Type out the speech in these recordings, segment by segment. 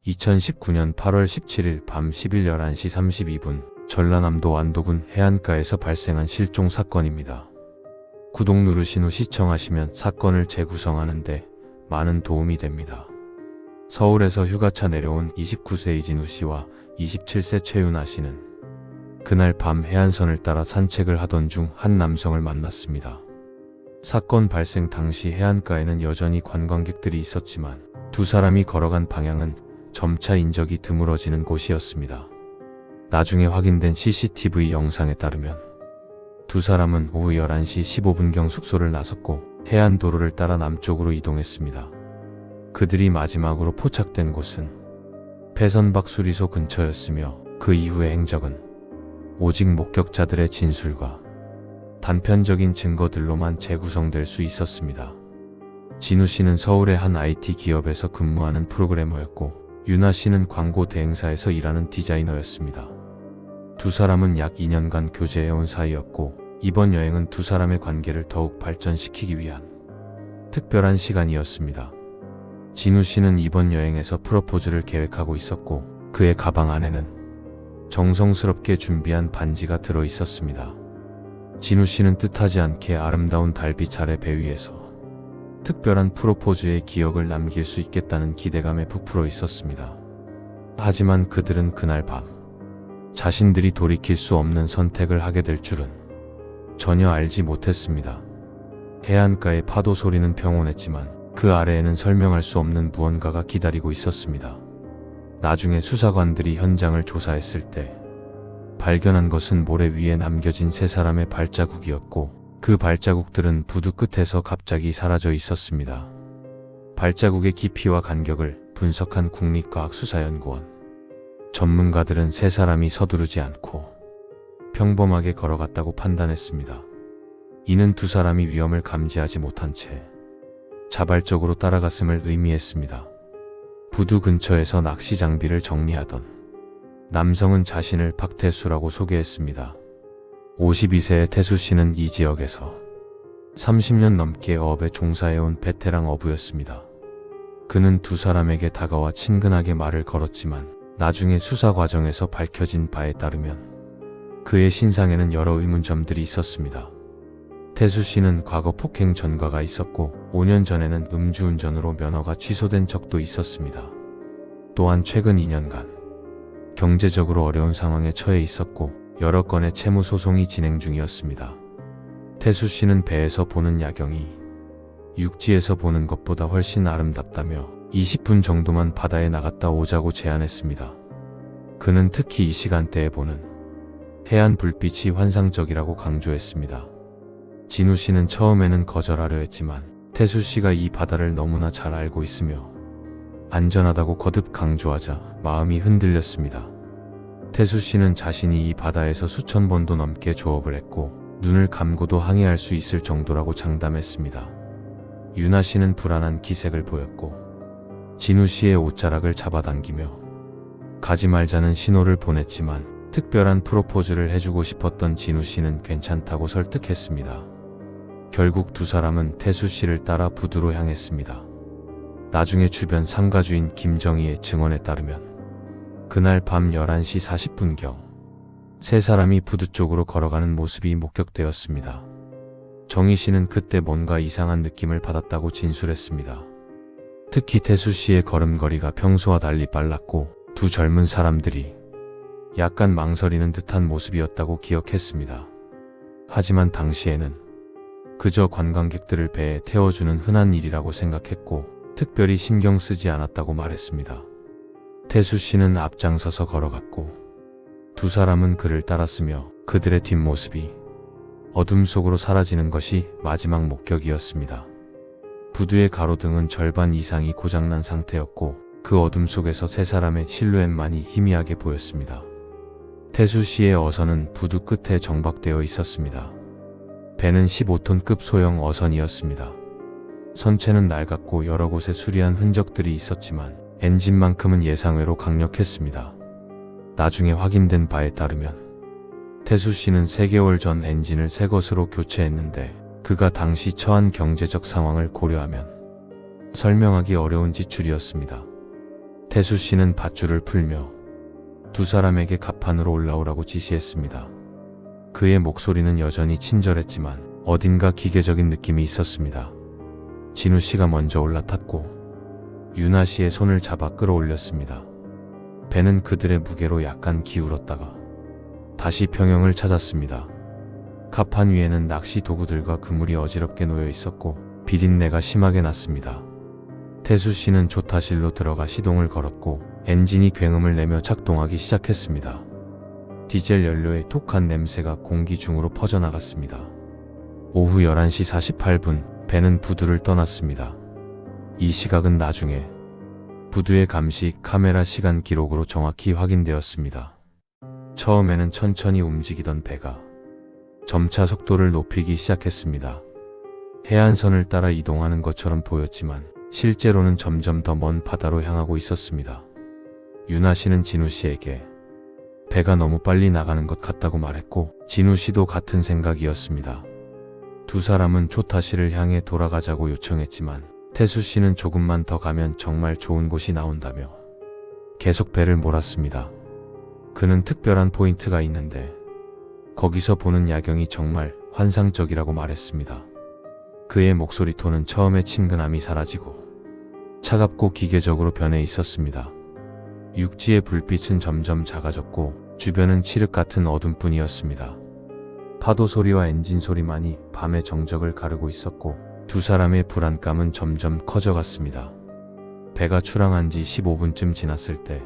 2019년 8월 17일 밤 11시 32분 전라남도 완도군 해안가에서 발생한 실종 사건입니다. 구독 누르신 후 시청하시면 사건을 재구성하는데 많은 도움이 됩니다. 서울에서 휴가차 내려온 29세 이진우 씨와 27세 최윤아 씨는 그날 밤 해안선을 따라 산책을 하던 중 한 남성을 만났습니다. 사건 발생 당시 해안가에는 여전히 관광객들이 있었지만 두 사람이 걸어간 방향은 점차 인적이 드물어지는 곳이었습니다. 나중에 확인된 CCTV 영상에 따르면 두 사람은 오후 11시 15분경 숙소를 나섰고 해안도로를 따라 남쪽으로 이동했습니다. 그들이 마지막으로 포착된 곳은 패선박 수리소 근처였으며 그 이후의 행적은 오직 목격자들의 진술과 단편적인 증거들로만 재구성될 수 있었습니다. 진우 씨는 서울의 한 IT 기업에서 근무하는 프로그래머였고 윤아 씨는 광고 대행사에서 일하는 디자이너였습니다. 두 사람은 약 2년간 교제해온 사이였고 이번 여행은 두 사람의 관계를 더욱 발전시키기 위한 특별한 시간이었습니다. 진우 씨는 이번 여행에서 프로포즈를 계획하고 있었고 그의 가방 안에는 정성스럽게 준비한 반지가 들어 있었습니다. 진우 씨는 뜻하지 않게 아름다운 달빛 아래 배 위에서 특별한 프로포즈의 기억을 남길 수 있겠다는 기대감에 부풀어 있었습니다. 하지만 그들은 그날 밤 자신들이 돌이킬 수 없는 선택을 하게 될 줄은 전혀 알지 못했습니다. 해안가의 파도 소리는 평온했지만 그 아래에는 설명할 수 없는 무언가가 기다리고 있었습니다. 나중에 수사관들이 현장을 조사했을 때 발견한 것은 모래 위에 남겨진 세 사람의 발자국이었고 그 발자국들은 부두 끝에서 갑자기 사라져 있었습니다. 발자국의 깊이와 간격을 분석한 국립과학수사연구원 전문가들은 세 사람이 서두르지 않고 평범하게 걸어갔다고 판단했습니다. 이는 두 사람이 위험을 감지하지 못한 채 자발적으로 따라갔음을 의미했습니다. 부두 근처에서 낚시 장비를 정리하던 남성은 자신을 박태수라고 소개했습니다. 52세의 태수 씨는 이 지역에서 30년 넘게 어업에 종사해온 베테랑 어부였습니다. 그는 두 사람에게 다가와 친근하게 말을 걸었지만 나중에 수사 과정에서 밝혀진 바에 따르면 그의 신상에는 여러 의문점들이 있었습니다. 태수 씨는 과거 폭행 전과가 있었고 5년 전에는 음주운전으로 면허가 취소된 적도 있었습니다. 또한 최근 2년간 경제적으로 어려운 상황에 처해 있었고 여러 건의 채무 소송이 진행 중이었습니다. 태수 씨는 배에서 보는 야경이 육지에서 보는 것보다 훨씬 아름답다며 20분 정도만 바다에 나갔다 오자고 제안했습니다. 그는 특히 이 시간대에 보는 해안 불빛이 환상적이라고 강조했습니다. 진우 씨는 처음에는 거절하려 했지만 태수 씨가 이 바다를 너무나 잘 알고 있으며 안전하다고 거듭 강조하자 마음이 흔들렸습니다. 태수 씨는 자신이 이 바다에서 수천 번도 넘게 조업을 했고 눈을 감고도 항해할 수 있을 정도라고 장담했습니다. 윤아 씨는 불안한 기색을 보였고 진우 씨의 옷자락을 잡아당기며 가지 말자는 신호를 보냈지만 특별한 프로포즈를 해주고 싶었던 진우 씨는 괜찮다고 설득했습니다. 결국 두 사람은 태수 씨를 따라 부두로 향했습니다. 나중에 주변 상가주인 김정희의 증언에 따르면 그날 밤 11시 40분경 세 사람이 부두 쪽으로 걸어가는 모습이 목격되었습니다. 정희 씨는 그때 뭔가 이상한 느낌을 받았다고 진술했습니다. 특히 태수 씨의 걸음걸이가 평소와 달리 빨랐고 두 젊은 사람들이 약간 망설이는 듯한 모습이었다고 기억했습니다. 하지만 당시에는 그저 관광객들을 배에 태워주는 흔한 일이라고 생각했고 특별히 신경 쓰지 않았다고 말했습니다. 태수 씨는 앞장서서 걸어갔고 두 사람은 그를 따랐으며 그들의 뒷모습이 어둠 속으로 사라지는 것이 마지막 목격이었습니다. 부두의 가로등은 절반 이상이 고장난 상태였고 그 어둠 속에서 세 사람의 실루엣만이 희미하게 보였습니다. 태수 씨의 어선은 부두 끝에 정박되어 있었습니다. 배는 15톤급 소형 어선이었습니다. 선체는 낡았고 여러 곳에 수리한 흔적들이 있었지만 엔진만큼은 예상외로 강력했습니다. 나중에 확인된 바에 따르면 태수 씨는 3개월 전 엔진을 새 것으로 교체했는데 그가 당시 처한 경제적 상황을 고려하면 설명하기 어려운 지출이었습니다. 태수 씨는 밧줄을 풀며 두 사람에게 갑판으로 올라오라고 지시했습니다. 그의 목소리는 여전히 친절했지만 어딘가 기계적인 느낌이 있었습니다. 진우 씨가 먼저 올라탔고 유나 씨의 손을 잡아 끌어올렸습니다. 배는 그들의 무게로 약간 기울었다가 다시 평형을 찾았습니다. 갑판 위에는 낚시 도구들과 그물이 어지럽게 놓여 있었고 비린내가 심하게 났습니다. 태수 씨는 조타실로 들어가 시동을 걸었고 엔진이 굉음을 내며 작동하기 시작했습니다. 디젤 연료의 독한 냄새가 공기 중으로 퍼져나갔습니다. 오후 11시 48분 배는 부두를 떠났습니다. 이 시각은 나중에 부두의 감시 카메라 시간 기록으로 정확히 확인되었습니다. 처음에는 천천히 움직이던 배가 점차 속도를 높이기 시작했습니다. 해안선을 따라 이동하는 것처럼 보였지만 실제로는 점점 더 먼 바다로 향하고 있었습니다. 유나 씨는 진우 씨에게 배가 너무 빨리 나가는 것 같다고 말했고 진우 씨도 같은 생각이었습니다. 두 사람은 조타실을 향해 돌아가자고 요청했지만 태수 씨는 조금만 더 가면 정말 좋은 곳이 나온다며 계속 배를 몰았습니다. 그는 특별한 포인트가 있는데 거기서 보는 야경이 정말 환상적이라고 말했습니다. 그의 목소리 톤은 처음에 친근함이 사라지고 차갑고 기계적으로 변해 있었습니다. 육지의 불빛은 점점 작아졌고 주변은 칠흑 같은 어둠뿐이었습니다. 파도 소리와 엔진 소리만이 밤의 정적을 가르고 있었고 두 사람의 불안감은 점점 커져갔습니다. 배가 출항한 지 15분쯤 지났을 때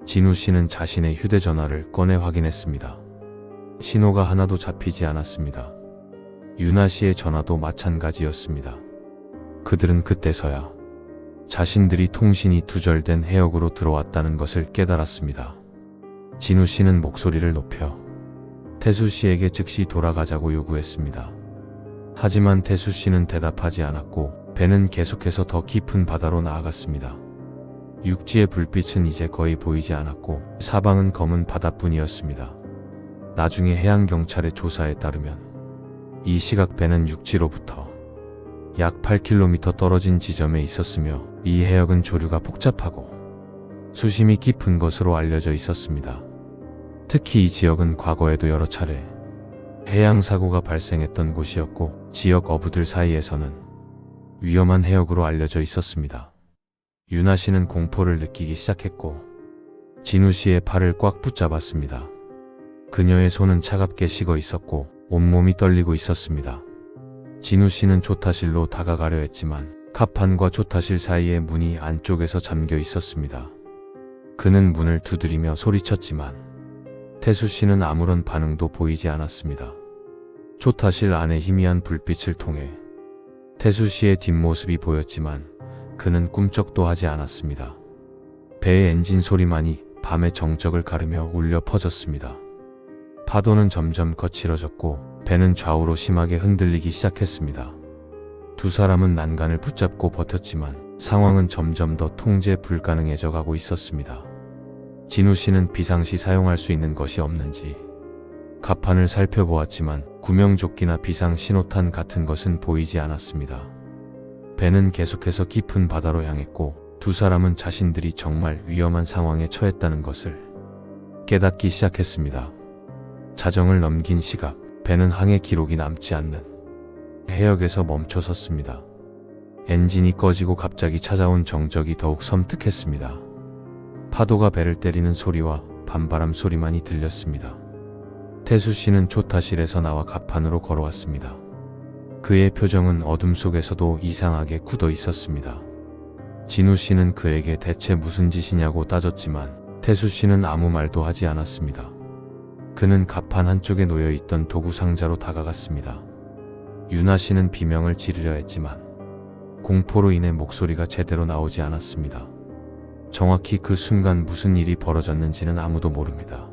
진우 씨는 자신의 휴대전화를 꺼내 확인했습니다. 신호가 하나도 잡히지 않았습니다. 유나 씨의 전화도 마찬가지였습니다. 그들은 그때서야 자신들이 통신이 두절된 해역으로 들어왔다는 것을 깨달았습니다. 진우 씨는 목소리를 높여 태수 씨에게 즉시 돌아가자고 요구했습니다. 하지만 태수 씨는 대답하지 않았고 배는 계속해서 더 깊은 바다로 나아갔습니다. 육지의 불빛은 이제 거의 보이지 않았고 사방은 검은 바다뿐이었습니다. 나중에 해양경찰의 조사에 따르면 이 시각 배는 육지로부터 약 8km 떨어진 지점에 있었으며 이 해역은 조류가 복잡하고 수심이 깊은 것으로 알려져 있었습니다. 특히 이 지역은 과거에도 여러 차례 해양사고가 발생했던 곳이었고 지역 어부들 사이에서는 위험한 해역으로 알려져 있었습니다. 유나 씨는 공포를 느끼기 시작했고 진우 씨의 팔을 꽉 붙잡았습니다. 그녀의 손은 차갑게 식어 있었고 온몸이 떨리고 있었습니다. 진우 씨는 조타실로 다가가려 했지만 갑판과 조타실 사이의 문이 안쪽에서 잠겨 있었습니다. 그는 문을 두드리며 소리쳤지만 태수 씨는 아무런 반응도 보이지 않았습니다. 조타실 안에 희미한 불빛을 통해 태수 씨의 뒷모습이 보였지만 그는 꿈쩍도 하지 않았습니다. 배의 엔진 소리만이 밤의 정적을 가르며 울려 퍼졌습니다. 파도는 점점 거칠어졌고 배는 좌우로 심하게 흔들리기 시작했습니다. 두 사람은 난간을 붙잡고 버텼지만 상황은 점점 더 통제 불가능해져 가고 있었습니다. 진우 씨는 비상시 사용할 수 있는 것이 없는지 갑판을 살펴보았지만 구명조끼나 비상 신호탄 같은 것은 보이지 않았습니다. 배는 계속해서 깊은 바다로 향했고 두 사람은 자신들이 정말 위험한 상황에 처했다는 것을 깨닫기 시작했습니다. 자정을 넘긴 시각, 배는 항해 기록이 남지 않는 해역에서 멈춰 섰습니다. 엔진이 꺼지고 갑자기 찾아온 정적이 더욱 섬뜩했습니다. 파도가 배를 때리는 소리와 밤바람 소리만이 들렸습니다. 태수 씨는 조타실에서 나와 갑판으로 걸어왔습니다. 그의 표정은 어둠 속에서도 이상하게 굳어 있었습니다. 진우 씨는 그에게 대체 무슨 짓이냐고 따졌지만 태수 씨는 아무 말도 하지 않았습니다. 그는 갑판 한쪽에 놓여있던 도구 상자로 다가갔습니다. 유나 씨는 비명을 지르려 했지만 공포로 인해 목소리가 제대로 나오지 않았습니다. 정확히 그 순간 무슨 일이 벌어졌는지는 아무도 모릅니다.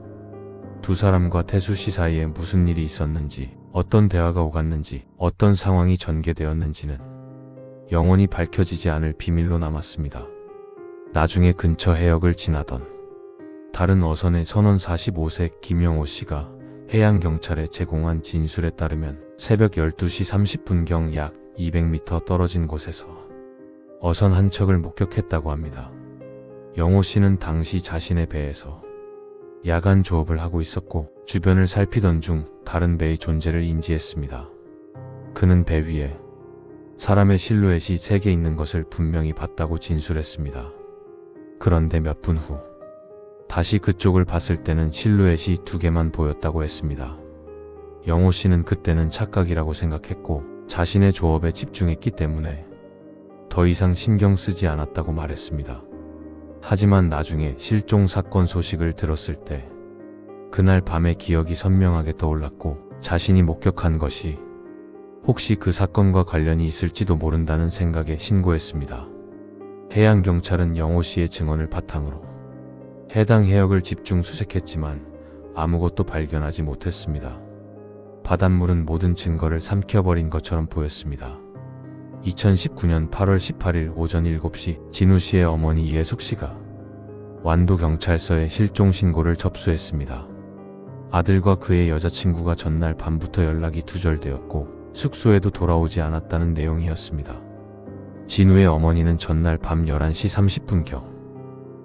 두 사람과 태수 씨 사이에 무슨 일이 있었는지, 어떤 대화가 오갔는지, 어떤 상황이 전개되었는지는 영원히 밝혀지지 않을 비밀로 남았습니다. 나중에 근처 해역을 지나던 다른 어선의 선원 45세 김영호 씨가 해양경찰에 제공한 진술에 따르면 새벽 12시 30분경 약 200m 떨어진 곳에서 어선 한 척을 목격했다고 합니다. 영호 씨는 당시 자신의 배에서 야간 조업을 하고 있었고 주변을 살피던 중 다른 배의 존재를 인지했습니다. 그는 배 위에 사람의 실루엣이 3개 있는 것을 분명히 봤다고 진술했습니다. 그런데 몇 분 후 다시 그쪽을 봤을 때는 실루엣이 2개만 보였다고 했습니다. 영호 씨는 그때는 착각이라고 생각했고 자신의 조업에 집중했기 때문에 더 이상 신경 쓰지 않았다고 말했습니다. 하지만 나중에 실종 사건 소식을 들었을 때 그날 밤의 기억이 선명하게 떠올랐고 자신이 목격한 것이 혹시 그 사건과 관련이 있을지도 모른다는 생각에 신고했습니다. 해양경찰은 영호 씨의 증언을 바탕으로 해당 해역을 집중 수색했지만 아무것도 발견하지 못했습니다. 바닷물은 모든 증거를 삼켜버린 것처럼 보였습니다. 2019년 8월 18일 오전 7시 진우 씨의 어머니 예숙 씨가 완도경찰서에 실종 신고를 접수했습니다. 아들과 그의 여자친구가 전날 밤부터 연락이 두절되었고 숙소에도 돌아오지 않았다는 내용이었습니다. 진우의 어머니는 전날 밤 11시 30분경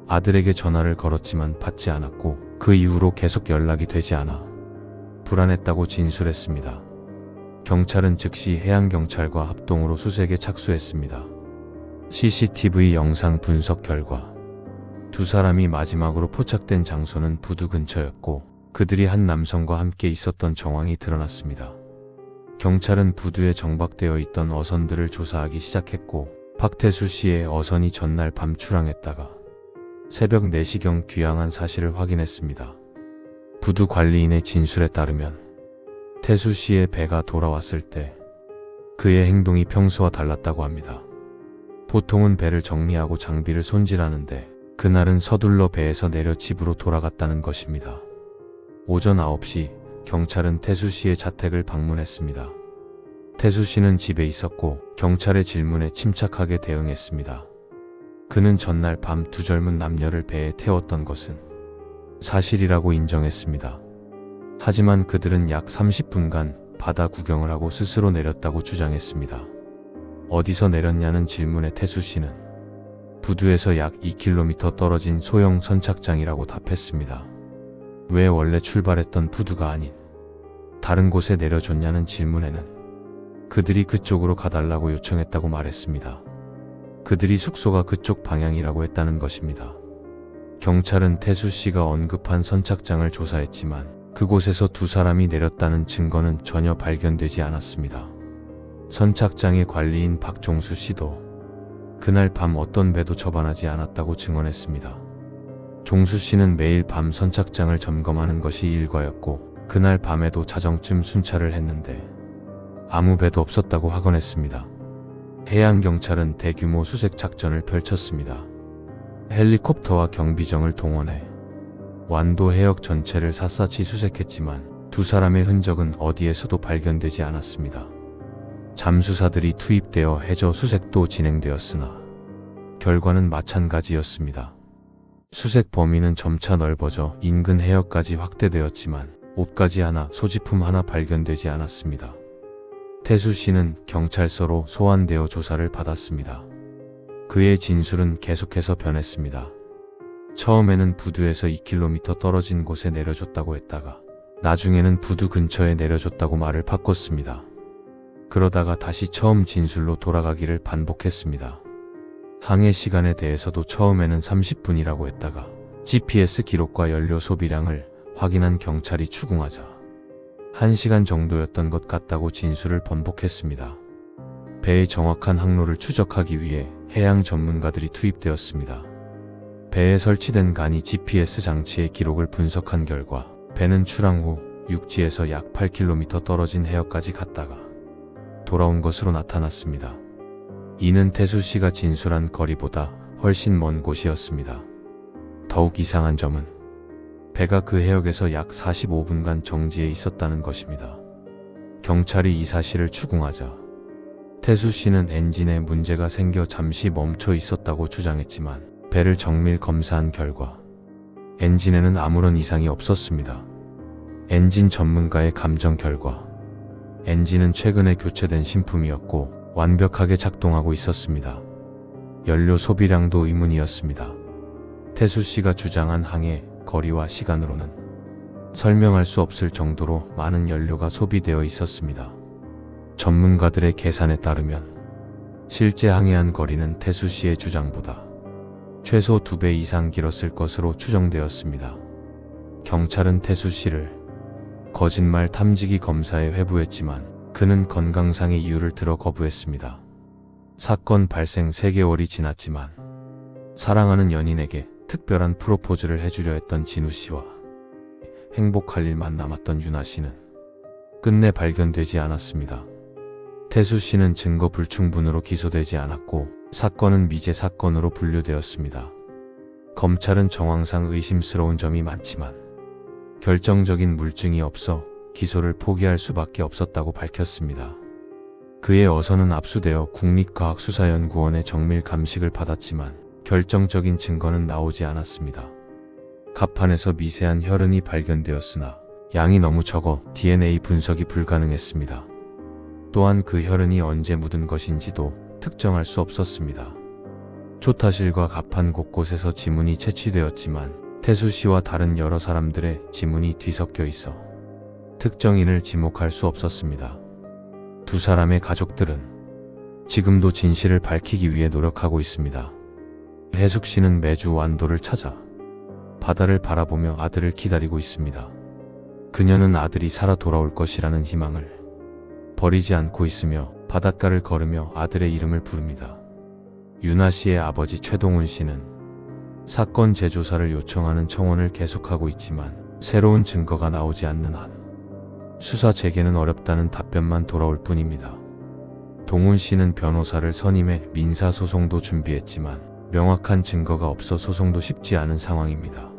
아들에게 전화를 걸었지만 받지 않았고 그 이후로 계속 연락이 되지 않아 불안했다고 진술했습니다. 경찰은 즉시 해양경찰과 합동으로 수색에 착수했습니다. CCTV 영상 분석 결과 2사람이 마지막으로 포착된 장소는 부두 근처였고 그들이 한 남성과 함께 있었던 정황이 드러났습니다. 경찰은 부두에 정박되어 있던 어선들을 조사하기 시작했고 박태수 씨의 어선이 전날 밤 출항했다가 새벽 4시경 귀향한 사실을 확인했습니다. 부두 관리인의 진술에 따르면 태수 씨의 배가 돌아왔을 때 그의 행동이 평소와 달랐다고 합니다. 보통은 배를 정리하고 장비를 손질하는데 그날은 서둘러 배에서 내려 집으로 돌아갔다는 것입니다. 오전 9시 경찰은 태수 씨의 자택을 방문했습니다. 태수 씨는 집에 있었고 경찰의 질문에 침착하게 대응했습니다. 그는 전날 밤 2 젊은 남녀를 배에 태웠던 것은 사실이라고 인정했습니다. 하지만 그들은 약 30분간 바다 구경을 하고 스스로 내렸다고 주장했습니다. 어디서 내렸냐는 질문에 태수 씨는 부두에서 약 2km 떨어진 소형 선착장이라고 답했습니다. 왜 원래 출발했던 부두가 아닌 다른 곳에 내려줬냐는 질문에는 그들이 그쪽으로 가달라고 요청했다고 말했습니다. 그들이 숙소가 그쪽 방향이라고 했다는 것입니다. 경찰은 태수 씨가 언급한 선착장을 조사했지만 그곳에서 2사람이 내렸다는 증거는 전혀 발견되지 않았습니다. 선착장의 관리인 박종수 씨도 그날 밤 어떤 배도 접안하지 않았다고 증언했습니다. 종수 씨는 매일 밤 선착장을 점검하는 것이 일과였고 그날 밤에도 자정쯤 순찰을 했는데 아무 배도 없었다고 확언했습니다. 해양경찰은 대규모 수색 작전을 펼쳤습니다. 헬리콥터와 경비정을 동원해 완도 해역 전체를 샅샅이 수색했지만 2사람의 흔적은 어디에서도 발견되지 않았습니다. 잠수사들이 투입되어 해저 수색도 진행되었으나 결과는 마찬가지였습니다. 수색 범위는 점차 넓어져 인근 해역까지 확대되었지만 옷가지 하나, 소지품 하나 발견되지 않았습니다. 태수 씨는 경찰서로 소환되어 조사를 받았습니다. 그의 진술은 계속해서 변했습니다. 처음에는 부두에서 2km 떨어진 곳에 내려줬다고 했다가 나중에는 부두 근처에 내려줬다고 말을 바꿨습니다. 그러다가 다시 처음 진술로 돌아가기를 반복했습니다. 항해 시간에 대해서도 처음에는 30분이라고 했다가 GPS 기록과 연료 소비량을 확인한 경찰이 추궁하자 1시간 정도였던 것 같다고 진술을 번복했습니다. 배의 정확한 항로를 추적하기 위해 해양 전문가들이 투입되었습니다. 배에 설치된 간이 GPS 장치의 기록을 분석한 결과 배는 출항 후 육지에서 약 8km 떨어진 해역까지 갔다가 돌아온 것으로 나타났습니다. 이는 태수 씨가 진술한 거리보다 훨씬 먼 곳이었습니다. 더욱 이상한 점은 배가 그 해역에서 약 45분간 정지해 있었다는 것입니다. 경찰이 이 사실을 추궁하자 태수 씨는 엔진에 문제가 생겨 잠시 멈춰 있었다고 주장했지만 배를 정밀 검사한 결과 엔진에는 아무런 이상이 없었습니다. 엔진 전문가의 감정 결과 엔진은 최근에 교체된 신품이었고 완벽하게 작동하고 있었습니다. 연료 소비량도 의문이었습니다. 태수 씨가 주장한 항해 거리와 시간으로는 설명할 수 없을 정도로 많은 연료가 소비되어 있었습니다. 전문가들의 계산에 따르면 실제 항해한 거리는 태수 씨의 주장보다 최소 2배 이상 길었을 것으로 추정되었습니다. 경찰은 태수 씨를 거짓말 탐지기 검사에 회부했지만 그는 건강상의 이유를 들어 거부했습니다. 사건 발생 3개월이 지났지만 사랑하는 연인에게 특별한 프로포즈를 해주려 했던 진우 씨와 행복할 일만 남았던 유나 씨는 끝내 발견되지 않았습니다. 태수 씨는 증거 불충분으로 기소되지 않았고 사건은 미제 사건으로 분류되었습니다. 검찰은 정황상 의심스러운 점이 많지만 결정적인 물증이 없어 기소를 포기할 수밖에 없었다고 밝혔습니다. 그에 어선은 압수되어 국립과학수사연구원의 정밀 감식을 받았지만 결정적인 증거는 나오지 않았습니다. 갑판에서 미세한 혈흔이 발견되었으나 양이 너무 적어 DNA 분석이 불가능했습니다. 또한 그 혈흔이 언제 묻은 것인지도 특정할 수 없었습니다. 조타실과 갑판 곳곳에서 지문이 채취되었지만 태수 씨와 다른 여러 사람들의 지문이 뒤섞여 있어 특정인을 지목할 수 없었습니다. 두 사람의 가족들은 지금도 진실을 밝히기 위해 노력하고 있습니다. 혜숙 씨는 매주 완도를 찾아 바다를 바라보며 아들을 기다리고 있습니다. 그녀는 아들이 살아 돌아올 것이라는 희망을 버리지 않고 있으며 바닷가를 걸으며 아들의 이름을 부릅니다. 유나 씨의 아버지 최동훈 씨는 사건 재조사를 요청하는 청원을 계속하고 있지만 새로운 증거가 나오지 않는 한 수사 재개는 어렵다는 답변만 돌아올 뿐입니다. 동훈 씨는 변호사를 선임해 민사소송도 준비했지만 명확한 증거가 없어 소송도 쉽지 않은 상황입니다.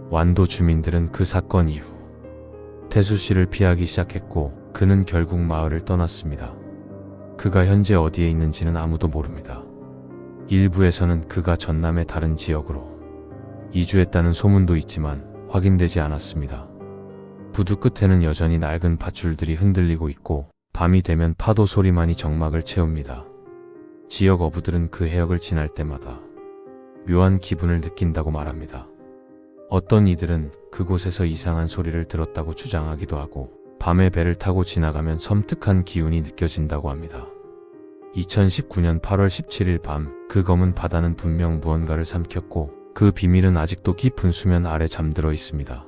완도 주민들은 그 사건 이후 태수 씨를 피하기 시작했고 그는 결국 마을을 떠났습니다. 그가 현재 어디에 있는지는 아무도 모릅니다. 일부에서는 그가 전남의 다른 지역으로 이주했다는 소문도 있지만 확인되지 않았습니다. 부두 끝에는 여전히 낡은 밧줄들이 흔들리고 있고 밤이 되면 파도 소리만이 정막을 채웁니다. 지역 어부들은 그 해역을 지날 때마다 묘한 기분을 느낀다고 말합니다. 어떤 이들은 그곳에서 이상한 소리를 들었다고 주장하기도 하고 밤에 배를 타고 지나가면 섬뜩한 기운이 느껴진다고 합니다. 2019년 8월 17일 밤 그 검은 바다는 분명 무언가를 삼켰고 그 비밀은 아직도 깊은 수면 아래 잠들어 있습니다.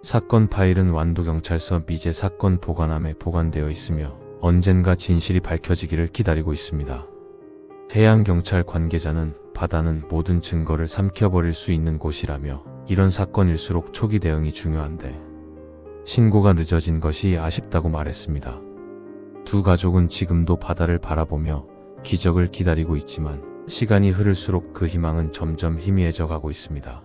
사건 파일은 완도경찰서 미제 사건 보관함에 보관되어 있으며 언젠가 진실이 밝혀지기를 기다리고 있습니다. 해양경찰 관계자는 바다는 모든 증거를 삼켜버릴 수 있는 곳이라며 이런 사건일수록 초기 대응이 중요한데 신고가 늦어진 것이 아쉽다고 말했습니다. 두 가족은 지금도 바다를 바라보며 기적을 기다리고 있지만 시간이 흐를수록 그 희망은 점점 희미해져 가고 있습니다.